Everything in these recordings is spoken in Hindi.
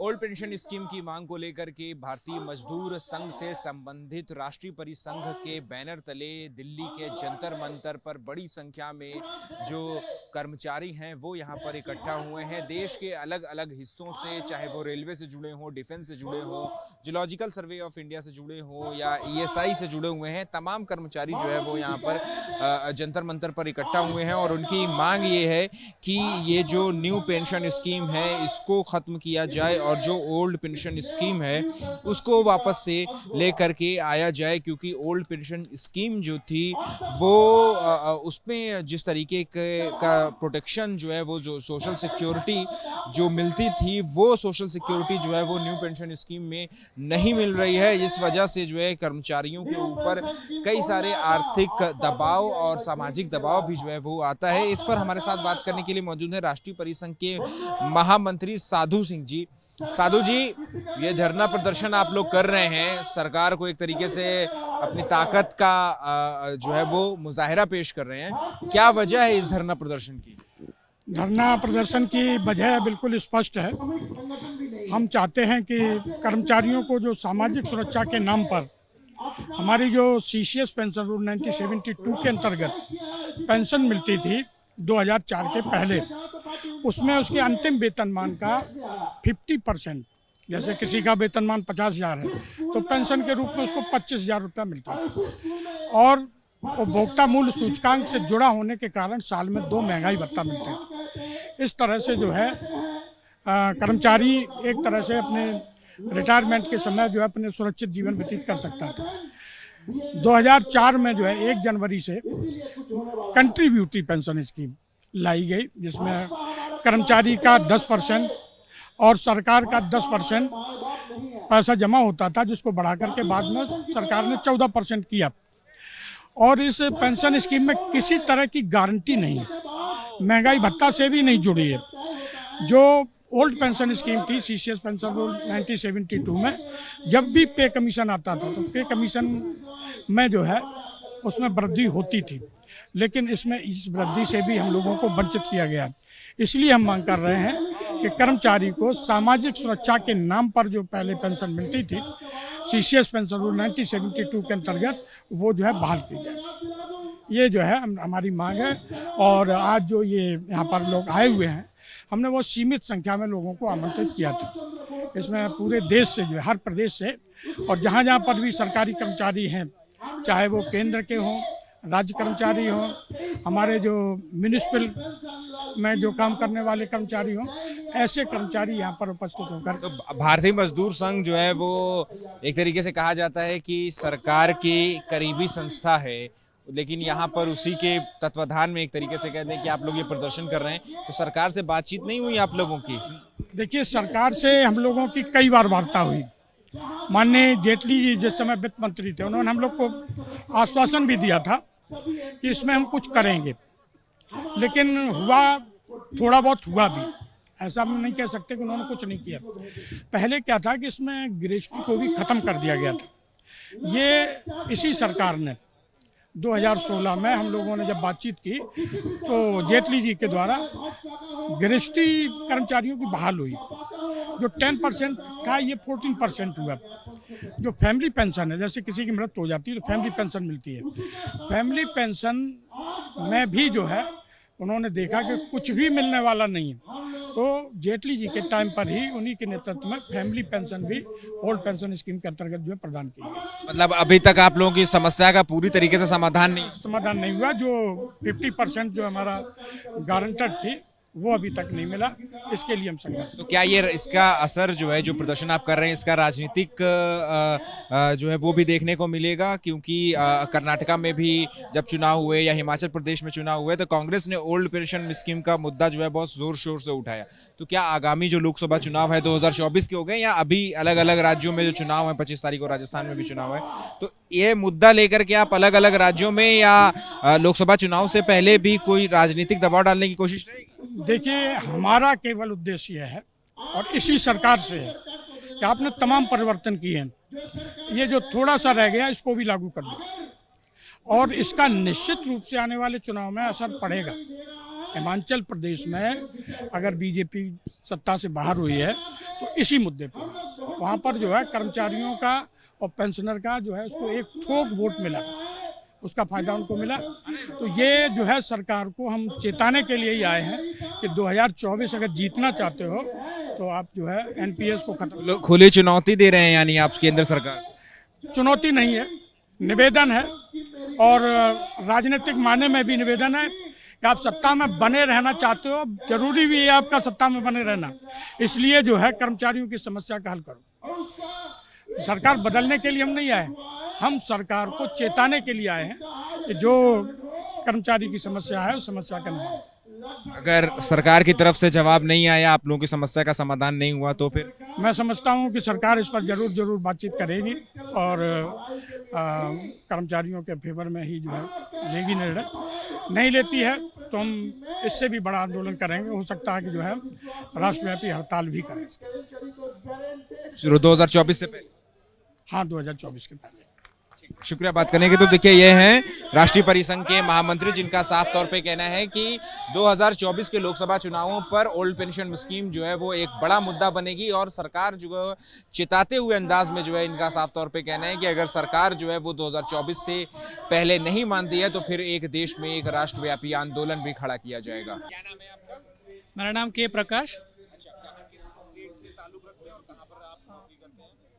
ओल्ड पेंशन स्कीम की मांग को लेकर के भारतीय मजदूर संघ से संबंधित राष्ट्रीय परिसंघ के बैनर तले दिल्ली के जंतर मंतर पर बड़ी संख्या में जो कर्मचारी हैं वो यहां पर इकट्ठा हुए हैं। देश के अलग अलग हिस्सों से, चाहे वो रेलवे से जुड़े हों, डिफेंस से जुड़े हों, जियोलॉजिकल सर्वे ऑफ इंडिया से जुड़े हों या ईएसआई से जुड़े हुए हैं, तमाम कर्मचारी जो है वो यहाँ पर जंतर मंतर पर इकट्ठा हुए हैं और उनकी मांग ये है कि ये जो न्यू पेंशन स्कीम है इसको खत्म किया जाए और जो ओल्ड पेंशन स्कीम है उसको वापस से लेकर के आया जाए, क्योंकि ओल्ड पेंशन स्कीम जो थी वो उसमें जिस तरीके का प्रोटेक्शन जो है वो जो सोशल सिक्योरिटी जो मिलती थी वो सोशल सिक्योरिटी जो है वो न्यू पेंशन स्कीम में नहीं मिल रही है। इस वजह से जो है कर्मचारियों के ऊपर कई सारे आर्थिक दबाव और सामाजिक दबाव भी जो है वो आता है। इस पर हमारे साथ बात करने के लिए मौजूद है राष्ट्रीय परिसंघ के महामंत्री साधु सिंह जी। साधु जी, ये धरना प्रदर्शन आप लोग कर रहे हैं, सरकार को एक तरीके से अपनी ताकत का जो है वो मुजाहिरा पेश कर रहे हैं, क्या वजह है इस धरना प्रदर्शन की? धरना प्रदर्शन की वजह बिल्कुल स्पष्ट है। हम चाहते हैं कि कर्मचारियों को जो सामाजिक सुरक्षा के नाम पर हमारी जो सीसीएस पेंशन रूल 1972 के अंतर्गत पेंशन मिलती थी 2004 के पहले, उसमें उसके अंतिम वेतनमान का 50%, जैसे किसी का वेतनमान 50,000 है तो पेंशन के रूप में उसको 25,000 रुपया मिलता था और उपभोक्ता मूल्य सूचकांक से जुड़ा होने के कारण साल में 2 महंगाई भत्ता मिलते थे। इस तरह से जो है कर्मचारी एक तरह से अपने रिटायरमेंट के समय जो है अपने सुरक्षित जीवन व्यतीत कर सकता था। 2004 में जो है 1 जनवरी से कंट्रीब्यूटरी पेंशन स्कीम लाई गई, जिसमें कर्मचारी का 10% और सरकार का 10% पैसा जमा होता था, जिसको बढ़ा करके बाद में सरकार ने 14% किया। और इस पेंशन स्कीम में किसी तरह की गारंटी नहीं है, महंगाई भत्ता से भी नहीं जुड़ी है। जो ओल्ड पेंशन स्कीम थी सीसीएस पेंशन रूल 1972 में, जब भी पे कमीशन आता था तो पे कमीशन में जो है उसमें वृद्धि होती थी, लेकिन इसमें इस वृद्धि से भी हम लोगों को वंचित किया गया। इसलिए हम मांग कर रहे हैं कि कर्मचारी को सामाजिक सुरक्षा के नाम पर जो पहले पेंशन मिलती थी सीसीएस पेंशन रूल 1972 के अंतर्गत, वो जो है बहाल की जाए। ये जो है हमारी मांग है। और आज जो ये यहाँ पर लोग आए हुए हैं, हमने वो सीमित संख्या में लोगों को आमंत्रित किया था। इसमें पूरे देश से जो है, हर प्रदेश से, और जहाँ जहाँ पर भी सरकारी कर्मचारी हैं, चाहे वो केंद्र के हों, राज्य कर्मचारी हों, हमारे जो म्यूनिसिपल में जो काम करने वाले कर्मचारी हों, ऐसे कर्मचारी यहाँ पर उपस्थित होकर। तो भारतीय मजदूर संघ जो है वो एक तरीके से कहा जाता है कि सरकार की करीबी संस्था है, लेकिन यहाँ पर उसी के तत्वाधान में एक तरीके से कहते हैं कि आप लोग ये प्रदर्शन कर रहे हैं, तो सरकार से बातचीत नहीं हुई आप लोगों की? देखिए, सरकार से हम लोगों की कई बार वार्ता हुई। माननीय जेटली जी जिस समय वित्त मंत्री थे, उन्होंने हम लोग को आश्वासन भी दिया था कि इसमें हम कुछ करेंगे, लेकिन हुआ थोड़ा बहुत हुआ भी, ऐसा हम नहीं कह सकते कि उन्होंने कुछ नहीं किया। पहले क्या था कि इसमें ग्रेच्युटी को भी ख़त्म कर दिया गया था। ये इसी सरकार ने 2016 में हम लोगों ने जब बातचीत की तो जेटली जी के द्वारा ग्रेच्युटी कर्मचारियों की बहाल हुई। जो 10% था ये 14% हुआ। जो फैमिली पेंशन है, जैसे किसी की मृत्यु हो जाती है तो फैमिली पेंशन मिलती है, फैमिली पेंशन में भी जो है उन्होंने देखा कि कुछ भी मिलने वाला नहीं है, तो जेटली जी के टाइम पर ही उन्हीं के नेतृत्व में फैमिली पेंशन भी ओल्ड पेंशन स्कीम के अंतर्गत जो है प्रदान की गई। मतलब अभी तक आप लोगों की समस्या का पूरी तरीके से समाधान नहीं हुआ। जो 50% जो हमारा गारंटर थी वो अभी तक नहीं मिला, इसके लिए हम संघर्ष। तो क्या ये इसका असर जो है, जो प्रदर्शन आप कर रहे हैं, इसका राजनीतिक जो है वो भी देखने को मिलेगा? क्योंकि कर्नाटका में भी जब चुनाव हुए या हिमाचल प्रदेश में चुनाव हुए तो कांग्रेस ने ओल्ड पेंशन स्कीम का मुद्दा जो है बहुत जोर शोर से उठाया। तो क्या आगामी जो लोकसभा चुनाव है 2024 के हो गए या अभी अलग अलग राज्यों में जो चुनाव है, 25 तारीख को राजस्थान में भी चुनाव है, तो ये मुद्दा लेकर के आप अलग अलग राज्यों में या लोकसभा चुनाव से पहले भी कोई राजनीतिक दबाव डालने की कोशिश रहेगी? देखिए, हमारा केवल उद्देश्य यह है और इसी सरकार से है कि आपने तमाम परिवर्तन किए हैं, ये जो थोड़ा सा रह गया इसको भी लागू कर दो और इसका निश्चित रूप से आने वाले चुनाव में असर पड़ेगा। हिमाचल प्रदेश में अगर बीजेपी सत्ता से बाहर हुई है तो इसी मुद्दे पर। वहाँ पर जो है कर्मचारियों का और पेंशनर का जो है उसको एक थोक वोट मिला, उसका फ़ायदा उनको मिला। तो ये जो है सरकार को हम चेताने के लिए ही आए हैं कि 2024 अगर जीतना चाहते हो तो आप जो है एनपीएस को खत्म। लोग खुली चुनौती दे रहे हैं यानी आप केंद्र सरकार? चुनौती नहीं है, निवेदन है, और राजनीतिक मायने में भी निवेदन है कि आप सत्ता में बने रहना चाहते हो, जरूरी भी है आपका सत्ता में बने रहना, इसलिए जो है कर्मचारियों की समस्या का हल करो। सरकार बदलने के लिए हम नहीं आए, हम सरकार को चेताने के लिए आए हैं कि जो कर्मचारी की समस्या है उस समस्या का निवारण। अगर सरकार की तरफ से जवाब नहीं आया, आप लोगों की समस्या का समाधान नहीं हुआ तो फिर? मैं समझता हूं कि सरकार इस पर जरूर बातचीत करेगी और कर्मचारियों के फेवर में ही जो है लेगी निर्णय। नहीं लेती है तो हम इससे भी बड़ा आंदोलन करेंगे, हो सकता है कि जो है राष्ट्रव्यापी हड़ताल भी करें। 2024 से पहले? हाँ, 2024 के पहले। शुक्रिया बात करने के। तो देखिए ये हैं राष्ट्रीय परिसंघ के महामंत्री, जिनका साफ तौर पे कहना है कि 2024 के लोकसभा चुनावों पर ओल्ड पेंशन स्कीम जो है वो एक बड़ा मुद्दा बनेगी, और सरकार जो है चिताते हुए अंदाज में जो है इनका साफ तौर पे कहना है कि अगर सरकार जो है वो 2024 से पहले नहीं मानती है तो फिर एक देश में एक राष्ट्रव्यापी आंदोलन भी खड़ा किया जाएगा। क्या नाम है आपका? मेरा नाम के प्रकाश।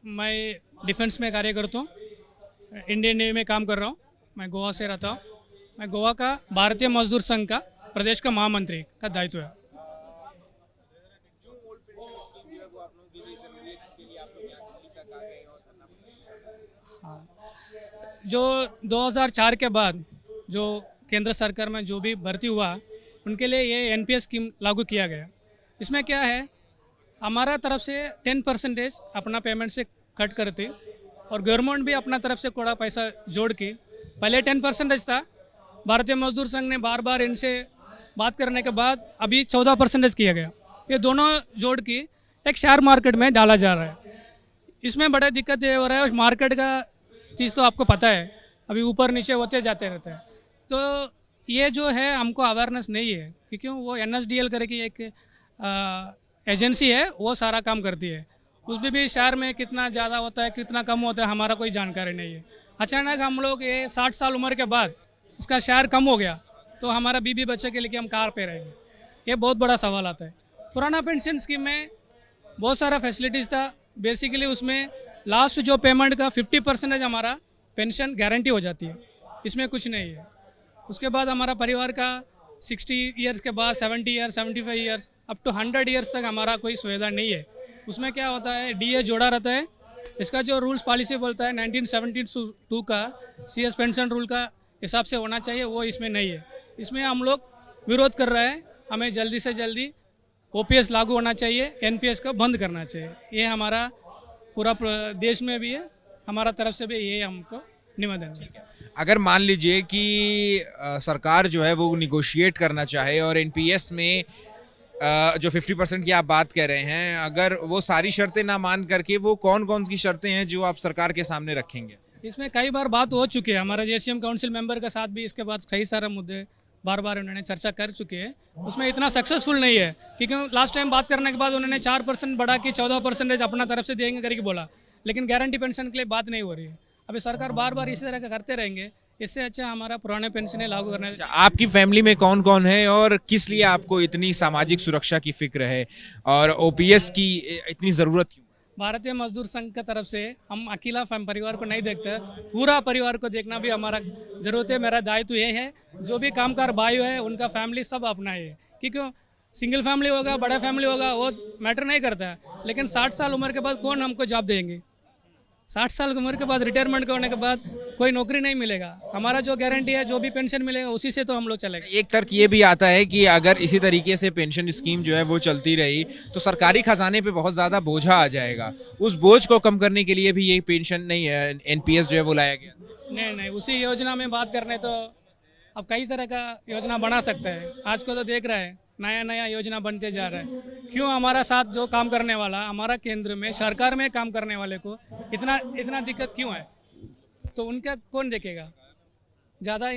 मैं डिफेंस में कार्य करता हूँ, इंडियन नेवी में काम कर रहा हूँ। मैं गोवा से रहता हूँ। मैं गोवा का भारतीय मजदूर संघ का प्रदेश का महामंत्री का दायित्व है। हाँ, जो 2004 के बाद जो केंद्र सरकार में जो भी भर्ती हुआ उनके लिए ये एनपीएस स्कीम लागू किया गया। इसमें क्या है, हमारा तरफ से 10% अपना पेमेंट से कट करते और गवर्नमेंट भी अपना तरफ से थोड़ा पैसा जोड़ के, पहले 10% था, भारतीय मजदूर संघ ने बार बार इनसे बात करने के बाद अभी 14% किया गया। ये दोनों जोड़ के एक शेयर मार्केट में डाला जा रहा है। इसमें बड़ा दिक्कत ये हो रहा है, मार्केट का चीज़ तो आपको पता है अभी ऊपर नीचे होते जाते रहते हैं। तो ये जो है हमको अवेयरनेस नहीं है, क्योंकि वो NSDL करके एक एजेंसी है, वो सारा काम करती है। उसमें भी शहर में कितना ज़्यादा होता है कितना कम होता है हमारा कोई जानकारी नहीं है। अचानक हम लोग ये 60 साल उम्र के बाद इसका शेयर कम हो गया तो हमारा बीबी बच्चे के लिए हम कार पे रहेंगे, ये बहुत बड़ा सवाल आता है। पुराना पेंशन स्कीम में बहुत सारा फैसिलिटीज़ था। बेसिकली उसमें लास्ट जो पेमेंट का 50% हमारा पेंशन गारंटी हो जाती है, इसमें कुछ नहीं है। उसके बाद हमारा परिवार का 60 ईयर्स के बाद 70 years 75 years up to 100 years तक हमारा कोई सुविधा नहीं है। उसमें क्या होता है, डीए जोड़ा रहता है। इसका जो रूल्स पॉलिसी बोलता है 1972 का CS पेंशन रूल का हिसाब से होना चाहिए, वो इसमें नहीं है। इसमें हम लोग विरोध कर रहे हैं, हमें जल्दी से जल्दी OPS लागू होना चाहिए, NPS को बंद करना चाहिए। ये हमारा पूरा देश में भी है, हमारा तरफ से भी ये हमको निवेदन है। अगर मान लीजिए कि सरकार जो है वो निगोशिएट करना चाहे और NPS में जो 50% की आप बात कह रहे हैं, अगर वो सारी शर्तें ना मान करके, वो कौन कौन की शर्तें हैं जो आप सरकार के सामने रखेंगे? इसमें कई बार बात हो चुकी है, हमारा JCM काउंसिल मेंबर के साथ भी इसके बाद कई सारे मुद्दे बार बार उन्होंने चर्चा कर चुके हैं। उसमें इतना सक्सेसफुल नहीं है, क्योंकि लास्ट टाइम बात करने के बाद उन्होंने 4% बढ़ा के 14% अपना तरफ से देंगे करके बोला, लेकिन गारंटी पेंशन के लिए बात नहीं हो रही है। अभी सरकार बार बार इसी तरह का करते रहेंगे, इससे अच्छा हमारा पुराने पेंशन लागू करना चाहिए। आपकी फैमिली में कौन कौन है और किस लिए आपको इतनी सामाजिक सुरक्षा की फिक्र है और OPS की इतनी ज़रूरत क्यों? भारतीय मजदूर संघ की तरफ से हम अकेला परिवार को नहीं देखते, पूरा परिवार को देखना भी हमारा ज़रूरत है। मेरा दायित्व ये है, जो भी कामगार भाई है उनका फैमिली सब अपना है, क्योंकि सिंगल फैमिली होगा बड़ा फैमिली होगा वो मैटर नहीं करता है, लेकिन 60 साल उम्र के बाद कौन हमको जॉब देंगे? 60 साल की उम्र के बाद रिटायरमेंट होने के बाद कोई नौकरी नहीं मिलेगा। हमारा जो गारंटी है, जो भी पेंशन मिलेगा उसी से तो हम लोग चलेंगे। एक तर्क ये भी आता है कि अगर इसी तरीके से पेंशन स्कीम जो है वो चलती रही तो सरकारी खजाने पे बहुत ज़्यादा बोझा आ जाएगा। उस बोझ को कम करने के लिए भी ये पेंशन नहीं है, NPS जो है वो लाया गया। नहीं, उसी योजना में बात करने तो अब कई तरह का योजना बना सकते हैं। आज को तो देख रहे हैं नया योजना बनते जा रहा है। क्यों हमारा साथ जो काम करने वाला, हमारा केंद्र में सरकार में काम करने वाले को इतना दिक्कत क्यों है? तो उनका कौन देखेगा? ज़्यादा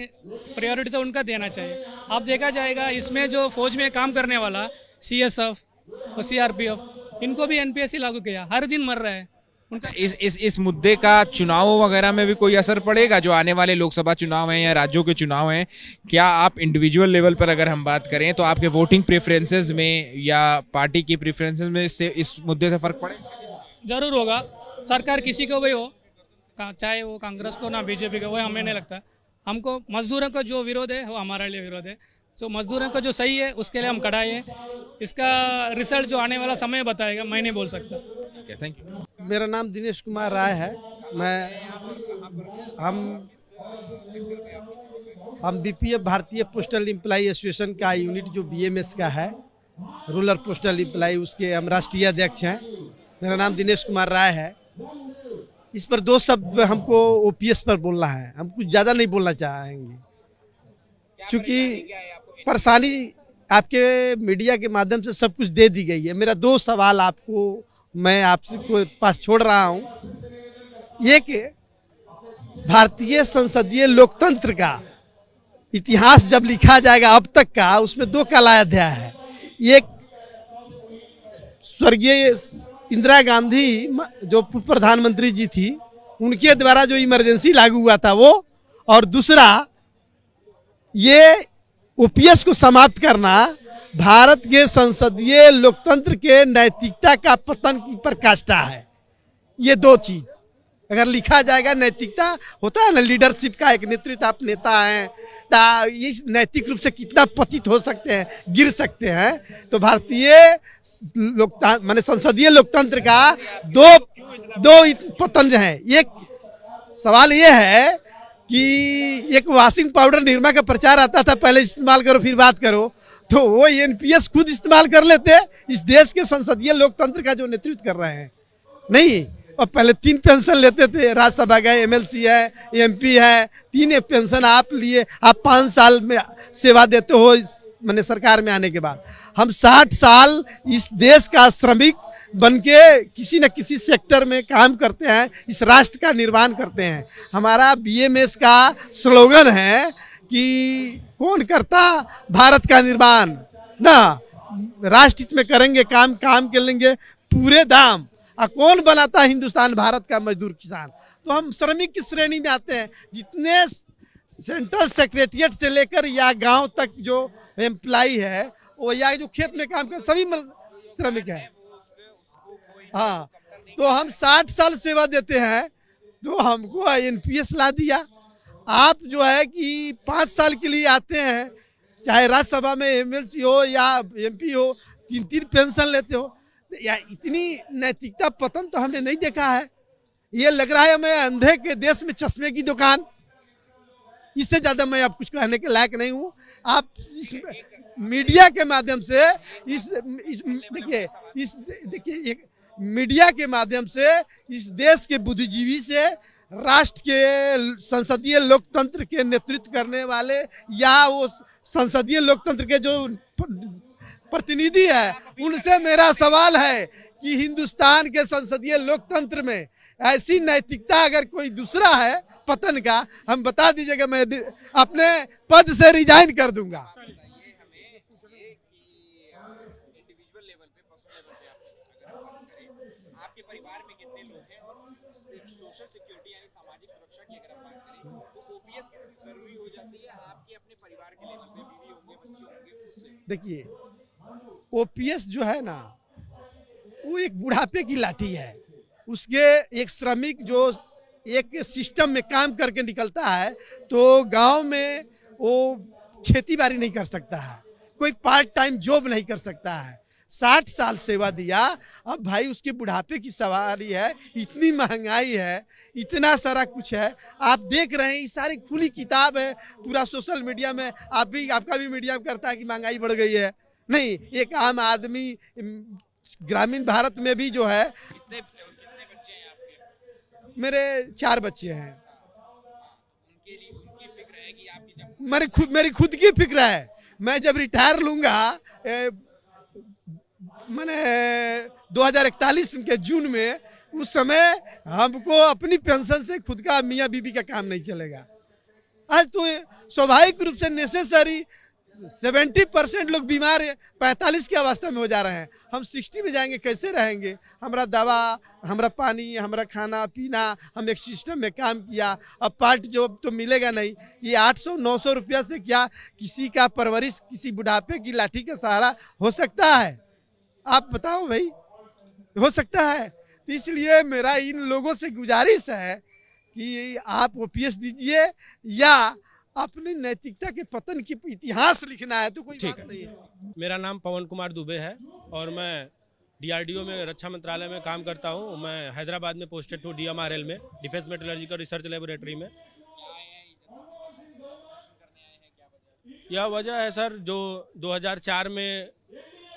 प्रायोरिटी तो उनका देना चाहिए। अब देखा जाएगा इसमें जो फौज में काम करने वाला CSF और CRPF इनको भी एनपीएस ही लागू किया, हर दिन मर रहा है उनका। इस मुद्दे का चुनाव वगैरह में भी कोई असर पड़ेगा? जो आने वाले लोकसभा चुनाव हैं या राज्यों के चुनाव हैं, क्या आप इंडिविजुअल लेवल पर अगर हम बात करें तो आपके वोटिंग प्रेफरेंसेस में या पार्टी की प्रेफरेंसेस में इससे इस मुद्दे से फर्क पड़ेगा? जरूर होगा। सरकार किसी को भी हो, चाहे वो कांग्रेस को ना बीजेपी को, वो हमें नहीं लगता। हमको मजदूरों का जो विरोध है वो हमारे लिए विरोध है। तो मजदूरों का जो सही है उसके लिए हम खड़ा है। इसका रिजल्ट जो आने वाला समय बताएगा, मैं नहीं बोल सकता। Thank you. मेरा नाम दिनेश कुमार राय है। हम बीपीएफ भारतीय पोस्टल एम्प्लाई एसोसिएशन का यूनिट जो बीएमएस का है, रूरल पोस्टल एम्प्लाई, उसके हम राष्ट्रीय अध्यक्ष हैं। मेरा नाम दिनेश कुमार राय है। इस पर दो शब्द हमको ओपीएस पर बोलना है, हम कुछ ज़्यादा नहीं बोलना चाहेंगे क्योंकि परेशानी आपके मीडिया के माध्यम से सब कुछ दे दी गई है। मेरा दो सवाल आपको मैं आपसे को पास छोड़ रहा हूँ। एक, भारतीय संसदीय लोकतंत्र का इतिहास जब लिखा जाएगा अब तक का, उसमें दो कला अध्याय है। एक, स्वर्गीय इंदिरा गांधी जो पूर्व प्रधानमंत्री जी थी, उनके द्वारा जो इमरजेंसी लागू हुआ था वो, और दूसरा ये ओपीएस को समाप्त करना भारत के संसदीय लोकतंत्र के नैतिकता का पतन की पराकाष्ठा है। ये दो चीज अगर लिखा जाएगा, नैतिकता होता है ना, लीडरशिप का एक नेतृत्व, आप नेता हैं, इस नैतिक रूप से कितना पतित हो सकते हैं, गिर सकते हैं। तो भारतीय लोकतंत्र माने संसदीय लोकतंत्र का दो पतन है। एक सवाल ये है कि एक वॉशिंग पाउडर निरमा का प्रचार आता था, पहले इस्तेमाल करो फिर बात करो, तो वो एनपीएस खुद इस्तेमाल कर लेते इस देश के संसदीय लोकतंत्र का जो नेतृत्व कर रहे हैं। नहीं, और पहले 3 पेंशन लेते थे, राज्यसभा गए, एमएलसी है, एमपी है, 3 पेंशन आप लिए, आप 5 साल में सेवा देते हो मैंने सरकार में आने के बाद। हम 60 साल इस देश का श्रमिक बनके किसी न किसी सेक्टर में काम करते हैं, इस राष्ट्र का निर्माण करते हैं। हमारा बीएमएस का स्लोगन है कि कौन करता भारत का निर्माण, ना राष्ट्र हित में करेंगे काम, काम कर लेंगे पूरे दाम, और कौन बनाता हिंदुस्तान भारत का मजदूर किसान। तो हम श्रमिक की श्रेणी में आते हैं। जितने सेंट्रल सेक्रेटरिएट से लेकर या गांव तक जो एम्प्लाई है, वो या जो खेत में काम कर, सभी श्रमिक हैं। हाँ, तो हम 60 साल सेवा देते हैं, तो हमको एनपीएस ला दिया। आप जो है कि 5 साल के लिए आते हैं, चाहे राज्यसभा में एमएलसी हो या एमपी हो, 3 पेंशन लेते हो, या इतनी नैतिकता पतन तो हमने नहीं देखा है। ये लग रहा है हमें अंधे के देश में चश्मे की दुकान। इससे ज्यादा मैं अब कुछ कहने के लायक नहीं हूँ। आप इस मीडिया के माध्यम से देखिए मीडिया के माध्यम से इस देश के बुद्धिजीवी से, राष्ट्र के संसदीय लोकतंत्र के नेतृत्व करने वाले या वो संसदीय लोकतंत्र के जो प्रतिनिधि है, उनसे मेरा सवाल है कि हिंदुस्तान के संसदीय लोकतंत्र में ऐसी नैतिकता अगर कोई दूसरा है पतन का, हम बता दीजिएगा, मैं अपने पद से रिजाइन कर दूंगा। आपके परिवार में कितने लोग हैं और सोशल सिक्योरिटी यानी सामाजिक सुरक्षा की अगर हम बात करें तो ओपीएस कितनी जरूरी हो जाती है आपके अपने परिवार के लेवल पे? बीवी होंगे, बच्चे होंगे, उससे देखिए ओपीएस जो है ना, वो एक बुढ़ापे की लाठी है। उसके एक श्रमिक जो एक सिस्टम में काम करके निकलता है, तो गांव में वो खेती बाड़ी नहीं कर सकता है, कोई पार्ट टाइम जॉब नहीं कर सकता है। 60 साल सेवा दिया, अब भाई उसके बुढ़ापे की सवारी है। इतनी महंगाई है, इतना सारा कुछ है, आप देख रहे हैं, ये सारी खुली किताब है पूरा सोशल मीडिया में। आपका भी मीडिया करता है कि महंगाई बढ़ गई है। नहीं, एक आम आदमी ग्रामीण भारत में भी जो है। कितने बच्चे हैं आपके? मेरे 4 बच्चे हैं। उनके लिए उनकी फिक्र है कि आपकी जब मेरी खुद की फिक्र है। मैं जब रिटायर लूंगा, मैंने 2041 के जून में, उस समय हमको अपनी पेंशन से खुद का मियाँ बीबी का काम नहीं चलेगा। आज तो स्वाभाविक रूप से नेसेसरी 70% लोग बीमार 45 की अवस्था में हो जा रहे हैं। हम 60 में जाएंगे, कैसे रहेंगे? हमारा दवा, हमारा पानी, हमारा खाना पीना, हम एक सिस्टम में काम किया, अब पार्ट जॉब तो मिलेगा नहीं। ये 800-900 रुपया से क्या किसी का परवरिश, किसी बुढ़ापे की लाठी का सहारा हो सकता है? आप बताओ भाई, हो सकता है? तो इसलिए मेरा इन लोगों से गुजारिश है कि आप ओपीएस दीजिए, या अपनी नैतिकता के पतन की इतिहास लिखना है तो कोई बात नहीं है। मेरा नाम पवन कुमार दुबे है और मैं डीआरडीओ में रक्षा मंत्रालय में काम करता हूँ। मैं हैदराबाद में पोस्टेड हूँ डीएमआरएल में, डिफेंस मेटलर्जिकल रिसर्च लेबोरेटरी में। यह वजह है सर, जो 2004 में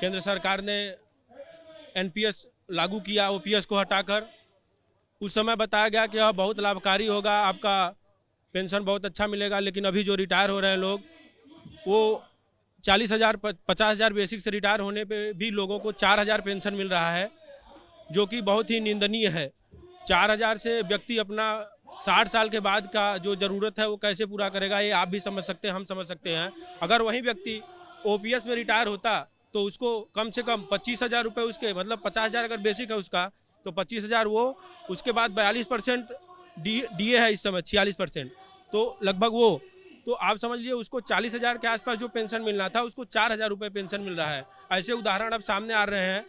केंद्र सरकार ने एनपीएस लागू किया, ओपीएस को हटाकर। उस समय बताया गया कि यह बहुत लाभकारी होगा, आपका पेंशन बहुत अच्छा मिलेगा। लेकिन अभी जो रिटायर हो रहे हैं लोग, वो 40,000 50,000 बेसिक से रिटायर होने पे भी लोगों को 4,000 पेंशन मिल रहा है, जो कि बहुत ही निंदनीय है। 4,000 से व्यक्ति अपना 60 साल के बाद का जो ज़रूरत है वो कैसे पूरा करेगा, ये आप भी समझ सकते हैं, हम समझ सकते हैं। अगर वही व्यक्ति ओपीएस में रिटायर होता तो उसको कम से कम 25,000 रुपये, उसके मतलब 50,000 अगर बेसिक है उसका, तो 25,000 वो, उसके बाद 42% डीए है इस समय 46%, तो लगभग वो, तो आप समझ लीजिए उसको 40,000 के आसपास जो पेंशन मिलना था उसको 4,000 रुपये पेंशन मिल रहा है। ऐसे उदाहरण अब सामने आ रहे हैं,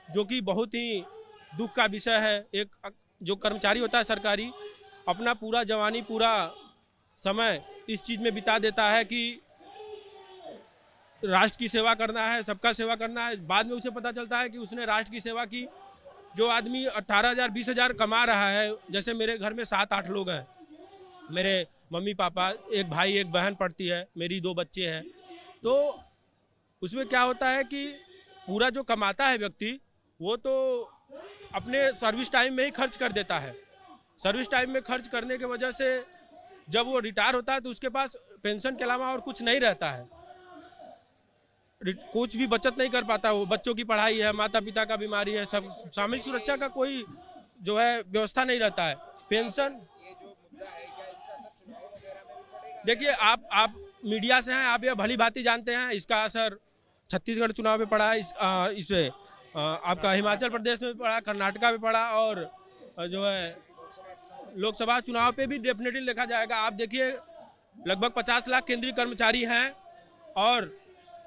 जो कि बहुत ही दुख का विषय है। एक जो कर्मचारी होता है सरकारी, अपना पूरा जवानी, पूरा समय इस चीज़ में बिता देता है कि राष्ट्र की सेवा करना है, सबका सेवा करना है। बाद में उसे पता चलता है कि उसने राष्ट्र की सेवा की। जो आदमी 18,000 20,000 कमा रहा है, जैसे मेरे घर में 7-8 लोग हैं, मेरे मम्मी पापा, एक भाई एक बहन पढ़ती है, मेरी 2 बच्चे हैं, तो उसमें क्या होता है कि पूरा जो कमाता है व्यक्ति, वो तो अपने सर्विस टाइम में ही खर्च कर देता है। सर्विस टाइम में खर्च करने की वजह से जब वो रिटायर होता है तो उसके पास पेंशन के अलावा और कुछ नहीं रहता है, कुछ भी बचत नहीं कर पाता। वो बच्चों की पढ़ाई है, माता पिता का बीमारी है, सब सामाजिक सुरक्षा का कोई जो है व्यवस्था नहीं रहता है। पेंशन, देखिए आप मीडिया से हैं, आप ये भली भांति जानते हैं, इसका असर छत्तीसगढ़ चुनाव में पड़ा, इस पे आपका हिमाचल प्रदेश में पड़ा, कर्नाटका में पड़ा, और जो है लोकसभा चुनाव पे भी डेफिनेटली देखा जाएगा। आप देखिए लगभग 50 लाख केंद्रीय कर्मचारी हैं और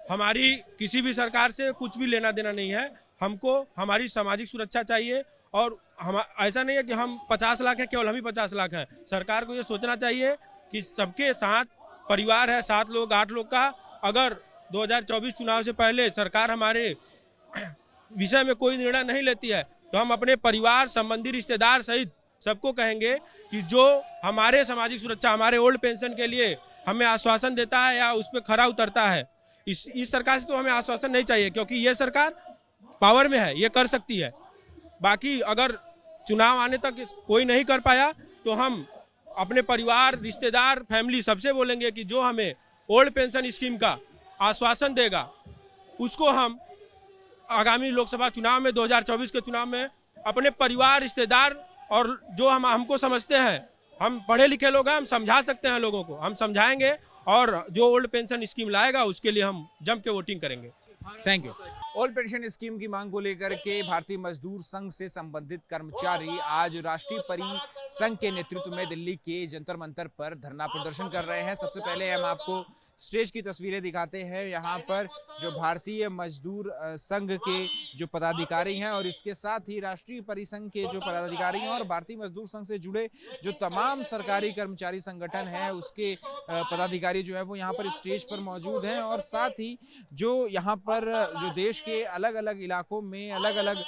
हमारी किसी भी सरकार से कुछ भी लेना देना नहीं है। हमको हमारी सामाजिक सुरक्षा चाहिए, और हम ऐसा नहीं है कि हम 50 लाख हैं, केवल हम ही 50 लाख हैं। सरकार को ये सोचना चाहिए कि सबके साथ परिवार है, 7 लोग 8 लोग का। अगर 2024 चुनाव से पहले सरकार हमारे विषय में कोई निर्णय नहीं लेती है तो हम अपने परिवार संबंधी रिश्तेदार सहित सबको कहेंगे कि जो हमारे सामाजिक सुरक्षा, हमारे ओल्ड पेंशन के लिए हमें आश्वासन देता है या उस पर खरा उतरता है, इस सरकार से तो हमें आश्वासन नहीं चाहिए, क्योंकि ये सरकार पावर में है, ये कर सकती है। बाकी अगर चुनाव आने तक कोई नहीं कर पाया तो हम अपने परिवार, रिश्तेदार, फैमिली सबसे बोलेंगे कि जो हमें ओल्ड पेंशन स्कीम का आश्वासन देगा उसको हम आगामी लोकसभा चुनाव में, 2024 के चुनाव में अपने परिवार, रिश्तेदार और जो हमको समझते हैं, हम पढ़े लिखे लोग हैं, हम समझा सकते हैं लोगों को, हम समझाएंगे, और जो ओल्ड पेंशन स्कीम लाएगा उसके लिए हम जम के वोटिंग करेंगे। Thank you. Old pension scheme की मांग को लेकर के भारतीय मजदूर संघ से संबंधित कर्मचारी आज राष्ट्रीय परिसंघ के नेतृत्व में दिल्ली के जंतर मंतर पर धरना प्रदर्शन कर रहे हैं। सबसे पहले हम आपको स्टेज की तस्वीरें दिखाते हैं। यहाँ पर जो भारतीय मजदूर संघ के जो पदाधिकारी हैं और इसके साथ ही राष्ट्रीय परिसंघ के जो पदाधिकारी हैं और भारतीय मजदूर संघ से जुड़े जो तमाम सरकारी कर्मचारी संगठन हैं उसके पदाधिकारी जो है वो यहाँ पर स्टेज पर मौजूद हैं। और साथ ही जो यहाँ पर जो देश के अलग अलग इलाकों में अलग अलग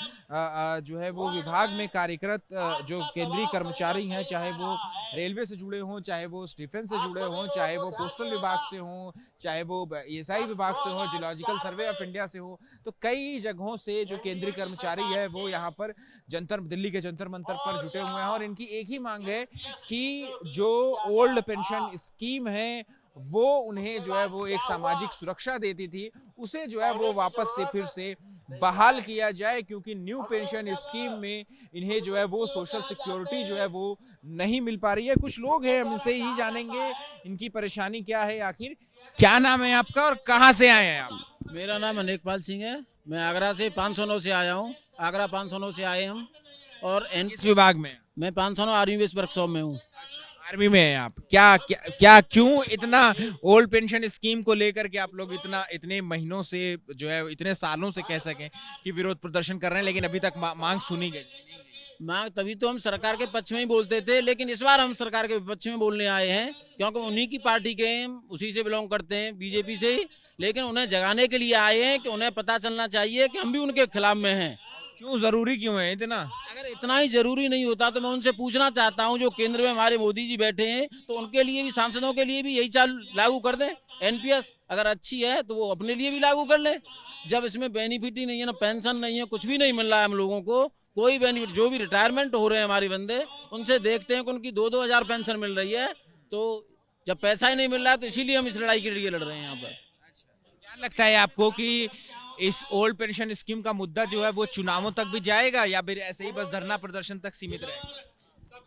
जो है वो विभाग में कार्यरत जो केंद्रीय कर्मचारी हैं, चाहे वो रेलवे से जुड़े हों, चाहे वो डिफेंस से जुड़े हों, चाहे वो पोस्टल विभाग से हों, चाहे वो ईएसआई विभाग से हो, जियोलॉजिकल सर्वे ऑफ इंडिया से हो, तो कई जगहों से जो केंद्रीय कर्मचारी है वो यहाँ पर दिल्ली के जंतर मंतर पर जुटे हुए हैं। और इनकी एक ही मांग है कि जो ओल्ड पेंशन स्कीम है वो उन्हें जो है वो एक सामाजिक सुरक्षा देती थी, उसे जो है वो वापस से फिर से बहाल किया जाए, क्योंकि न्यू पेंशन स्कीम में इन्हें जो है वो सोशल सिक्योरिटी जो है वो नहीं मिल पा रही है। कुछ लोग हैं, हम इनसे ही जानेंगे इनकी परेशानी क्या है आखिर, क्या नाम है आपका और कहाँ से आए हैं आप? मेरा नाम अनेकपाल सिंह है। मैं आगरा से 509 से आया हूँ। आगरा 509 से आए हम। और किस विभाग में? मैं 509 आर्मी बेस वर्कशॉप में हूँ। आर्मी में हैं आप? क्या क्यों इतना ओल्ड पेंशन स्कीम को लेकर के आप लोग इतने महीनों से जो है, इतने सालों से कह सकें कि विरोध प्रदर्शन कर रहे हैं, लेकिन अभी तक मांग सुनी गई? मांग तभी तो हम सरकार के पक्ष में ही बोलते थे, लेकिन इस बार हम सरकार के पक्ष में बोलने आए हैं, क्योंकि उन्हीं की पार्टी के हैं, उसी से बिलोंग करते हैं, बीजेपी से ही। लेकिन उन्हें जगाने के लिए आए हैं कि उन्हें पता चलना चाहिए कि हम भी उनके खिलाफ में हैं। क्यों, जरूरी क्यों है इतना? अगर इतना ही जरूरी नहीं होता तो मैं उनसे पूछना चाहता हूं, जो केंद्र में हमारे मोदी जी बैठे हैं, तो उनके लिए भी, सांसदों के लिए भी यही चाल लागू कर दें। एनपीएस अगर अच्छी है तो वो अपने लिए भी लागू कर ले। जब इसमें बेनिफिट ही नहीं है, ना पेंशन नहीं है, कुछ भी नहीं मिल रहा है हम लोगों को, कोई बेनिफिट। जो भी रिटायरमेंट हो रहे हैं हमारे बंदे, उनसे देखते हैं कि उनकी 2-2 हज़ार पेंशन मिल रही है। तो जब पैसा ही नहीं मिल रहा है तो इसीलिए हम इस लड़ाई के लिए लड़ रहे हैं यहाँ पर। क्या लगता है आपको कि इस ओल्ड पेंशन स्कीम का मुद्दा जो है वो चुनावों तक भी जाएगा या फिर ऐसे ही बस धरना प्रदर्शन तक सीमित रहेगा?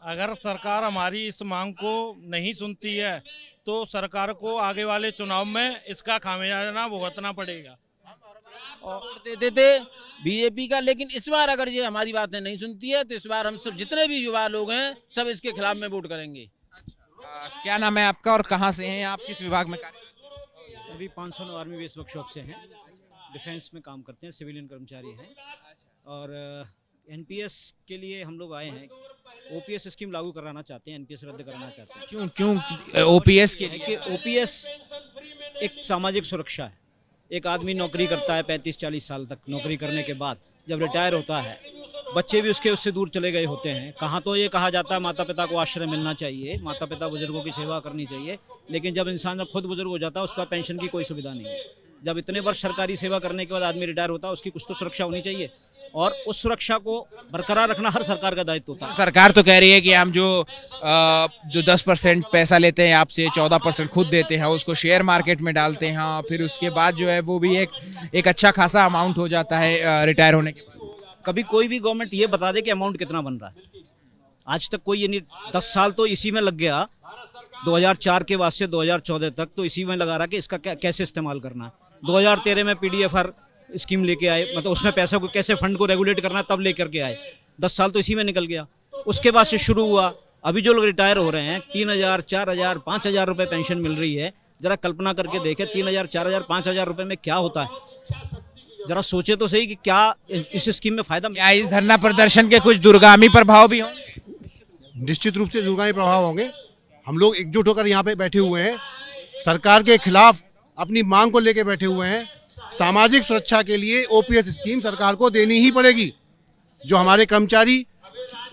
अगर सरकार हमारी इस मांग को नहीं सुनती है तो सरकार को आगे वाले चुनाव में इसका खामियाजा भुगतना पड़ेगा। और देते थे बीजेपी का, लेकिन इस बार अगर ये हमारी बातें नहीं सुनती है तो इस बार हम सब, जितने भी युवा लोग हैं, सब इसके खिलाफ में वोट करेंगे। क्या नाम है आपका और कहाँ से हैं आप? किस विभाग में कार्य? अभी 509 आर्मी बेस वर्कशॉप से हैं। डिफेंस में काम करते हैं, सिविलियन कर्मचारी हैं। और एनपीएस के लिए हम लोग आए हैं। ओपीएस स्कीम लागू कराना चाहते हैं, एनपीएस रद्द कराना चाहते हैं। क्यों ओपीएस के लिए? कि ओपीएस एक सामाजिक सुरक्षा है। एक आदमी नौकरी करता है 35-40 साल तक, नौकरी करने के बाद जब रिटायर होता है, बच्चे भी उससे दूर चले गए होते हैं। कहाँ तो ये कहा जाता है माता पिता को आश्रय मिलना चाहिए, माता पिता बुजुर्गों की सेवा करनी चाहिए, लेकिन जब इंसान खुद बुजुर्ग हो जाता है उसका पेंशन की कोई सुविधा नहीं है। जब इतने वर्ष सरकारी सेवा करने के बाद आदमी रिटायर होता है, उसकी कुछ तो सुरक्षा होनी चाहिए, और उस सुरक्षा को बरकरार रखना हर सरकार का दायित्व होता है। सरकार तो कह रही है कि हम जो 10% पैसा लेते हैं आपसे, 14% खुद देते हैं, उसको शेयर मार्केट में डालते हैं, फिर उसके बाद जो है वो भी एक अच्छा खासा अमाउंट हो जाता है रिटायर होने के बाद। कभी कोई भी गवर्नमेंट ये बता दे कि अमाउंट कितना बन रहा है। आज तक कोई ये नहीं। 10 साल तो इसी में लग गया, 2004 के बाद से 2014 तक तो इसी में लगा रहा कि इसका कैसे इस्तेमाल करना है। 2013 में पीडीएफआर स्कीम लेके आए, मतलब उसमें पैसा को कैसे फंड को रेगुलेट करना है तब लेकर के आए। 10 साल तो इसी में निकल गया। उसके बाद से शुरू हुआ, अभी जो लोग रिटायर हो रहे हैं 3,000, 4,000, 5,000 रुपये पेंशन मिल रही है। जरा कल्पना करके देखें 3,000, 4,000, 5,000 रुपये में क्या होता है। जरा सोचे तो सही कि क्या इस स्कीम में फायदा। क्या इस धरना प्रदर्शन के कुछ दूरगामी प्रभाव भी होंगे? निश्चित रूप से दूरगामी प्रभाव होंगे। हम लोग एकजुट होकर यहाँ पे बैठे हुए हैं, सरकार के खिलाफ अपनी मांग को लेकर बैठे हुए हैं। सामाजिक सुरक्षा के लिए ओपीएस स्कीम सरकार को देनी ही पड़ेगी। जो हमारे कर्मचारी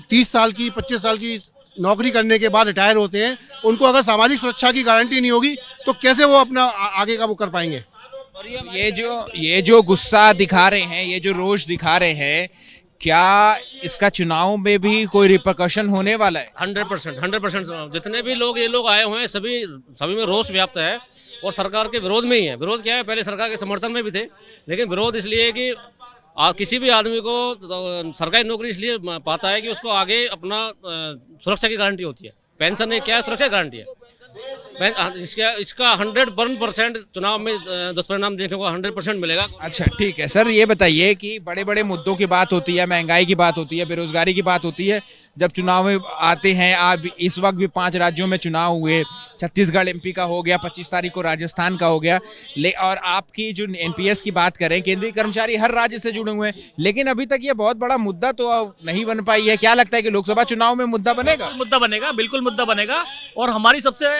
30 साल की, 25 साल की नौकरी करने के बाद रिटायर होते हैं, उनको अगर सामाजिक सुरक्षा की गारंटी नहीं होगी तो कैसे वो अपना आगे का वो कर पाएंगे। ये जो गुस्सा दिखा रहे हैं, ये जो रोष दिखा रहे हैं, क्या इसका चुनाव में भी कोई रिपरकशन होने वाला है? 100%। जितने भी लोग ये लोग आए हुए हैं, सभी में रोष व्याप्त है और सरकार के विरोध में ही है। विरोध क्या है, पहले सरकार के समर्थन में भी थे, लेकिन विरोध इसलिए है कि किसी भी आदमी को सरकारी नौकरी इसलिए पाता है कि उसको आगे अपना सुरक्षा की गारंटी होती है। पेंशन है, क्या है, सुरक्षा की गारंटी है। इसका 100% चुनाव में दुष्परिणाम देखने को 100% मिलेगा। अच्छा, ठीक है सर, ये बताइए कि बड़े बड़े मुद्दों की बात होती है, महंगाई की बात होती है, बेरोजगारी की बात होती है, जब चुनाव में आते हैं, आप इस वक्त भी 5 राज्यों में चुनाव हुए, छत्तीसगढ़ एमपी का हो गया, 25 तारीख को राजस्थान का हो गया, और आपकी जो एनपीएस की बात करें, केंद्रीय कर्मचारी हर राज्य से जुड़े हुए हैं, लेकिन अभी तक ये बहुत बड़ा मुद्दा तो नहीं बन पाई है। क्या लगता है कि लोकसभा चुनाव में मुद्दा बनेगा? मुद्दा बनेगा, बिल्कुल मुद्दा बनेगा। और हमारी सबसे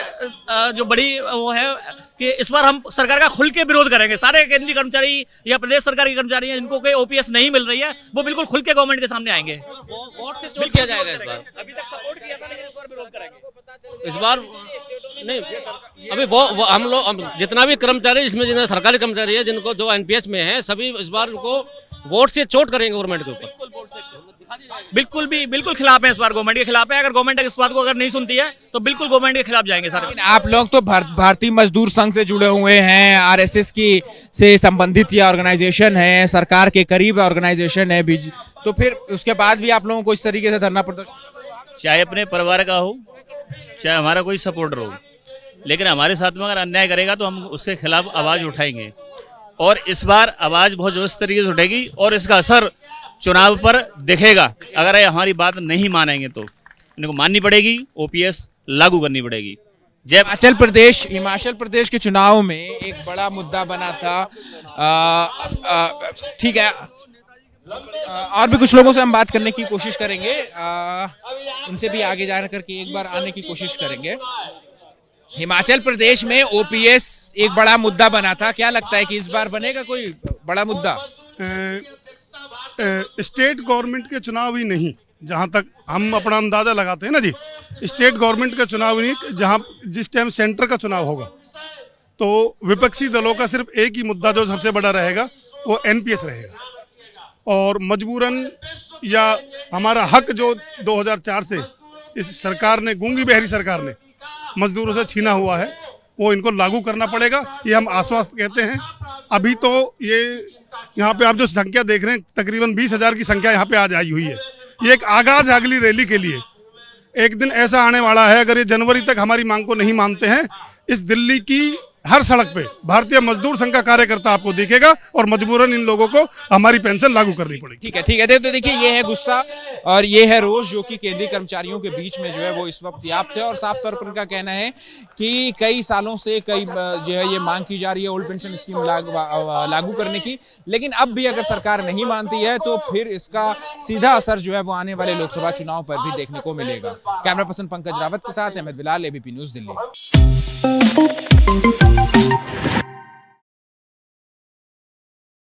जो बड़ी वो है कि इस बार हम सरकार का खुल के विरोध करेंगे। सारे केंद्रीय कर्मचारी या प्रदेश सरकार के कर्मचारी हैं जिनको कोई ओपीएस नहीं मिल रही है, वो बिल्कुल खुल के गवर्नमेंट के सामने आएंगे। वोट से चोट किया जाएगा इस बार। अभी तक सपोर्ट किया था, लेकिन इस बार विरोध करेंगे। इस बार नहीं, अभी वो हम लोग जितना भी कर्मचारी, इसमें जितने सरकारी कर्मचारी है, जिनको जो एनपीएस में है, सभी इस बार उनको वोट से चोट करेंगे गवर्नमेंट के ऊपर। बिल्कुल खिलाफ है, इस बार गवर्नमेंट के खिलाफ है। अगर गवर्नमेंट इस बात को अगर नहीं सुनती है तो बिल्कुल गवर्नमेंट के खिलाफ जाएंगे सर। आप लोग तो भारतीय मजदूर संघ से जुड़े हुए हैं, आरएसएस की से संबंधित ये ऑर्गेनाइजेशन है, सरकार के करीब ऑर्गेनाइजेशन है, तो फिर उसके बाद भी आप लोगों को इस तरीके से धरना प्रदर्शन, चाहे अपने परिवार का हो, चाहे हमारा कोई सपोर्टर हो, लेकिन हमारे साथ में अगर अन्याय करेगा तो हम उसके खिलाफ आवाज़ उठाएंगे, और इस बार आवाज़ बहुत जोश तरीके से उठेगी और इसका असर चुनाव पर दिखेगा। अगर ये हमारी बात नहीं मानेंगे तो इनको माननी पड़ेगी, ओपीएस लागू करनी पड़ेगी। जय हिमाचल प्रदेश के चुनाव में एक बड़ा मुद्दा बना था। ठीक है, और भी कुछ लोगों से हम बात करने की कोशिश करेंगे, उनसे भी आगे जा करके एक बार आने की कोशिश करेंगे। हिमाचल प्रदेश में ओपीएस एक बड़ा मुद्दा बना था, क्या लगता है कि इस बार बनेगा कोई बड़ा मुद्दा? स्टेट गवर्नमेंट के चुनाव ही नहीं, जहां तक हम अपना अंदाजा लगाते हैं ना जी, स्टेट गवर्नमेंट का चुनाव नहीं, जहां जिस टाइम सेंटर का चुनाव होगा तो विपक्षी दलों का सिर्फ एक ही मुद्दा जो सबसे बड़ा रहेगा वो एनपीएस रहेगा, और मजबूरन या हमारा हक जो 2004 से इस सरकार ने, गूंगी बहरी सरकार ने मजदूरों से छीना हुआ है, वो इनको लागू करना पड़ेगा, ये हम आश्वस्त कहते हैं। अभी तो ये यहाँ पे आप जो संख्या देख रहे हैं, तकरीबन 20,000 की संख्या यहाँ पे आज आई हुई है। ये एक आगाज है अगली रैली के लिए। एक दिन ऐसा आने वाला है, अगर ये जनवरी तक हमारी मांग को नहीं मानते हैं, इस दिल्ली की हर सड़क पे भारतीय मजदूर संघ का कार्यकर्ता आपको दिखेगा, और मजबूरन इन लोगों को हमारी पेंशन लागू करनी पड़ेगी। ठीक है। तो देखिए, ये है गुस्सा और ये है रोष जो कि केंद्रीय कर्मचारियों के बीच में जो है वो इस वक्त व्याप्त है, और साफ तौर पर उनका कहना है कि कई सालों से जो है ये मांग की जा रही है ओल्ड पेंशन स्कीम लागू करने की, लेकिन अब भी अगर सरकार नहीं मानती है तो फिर इसका सीधा असर जो है वो आने वाले लोकसभा चुनाव पर भी देखने को मिलेगा। कैमरा पर्सन पंकज रावत के साथ अहमद बिलाल, एबीपी न्यूज, दिल्ली।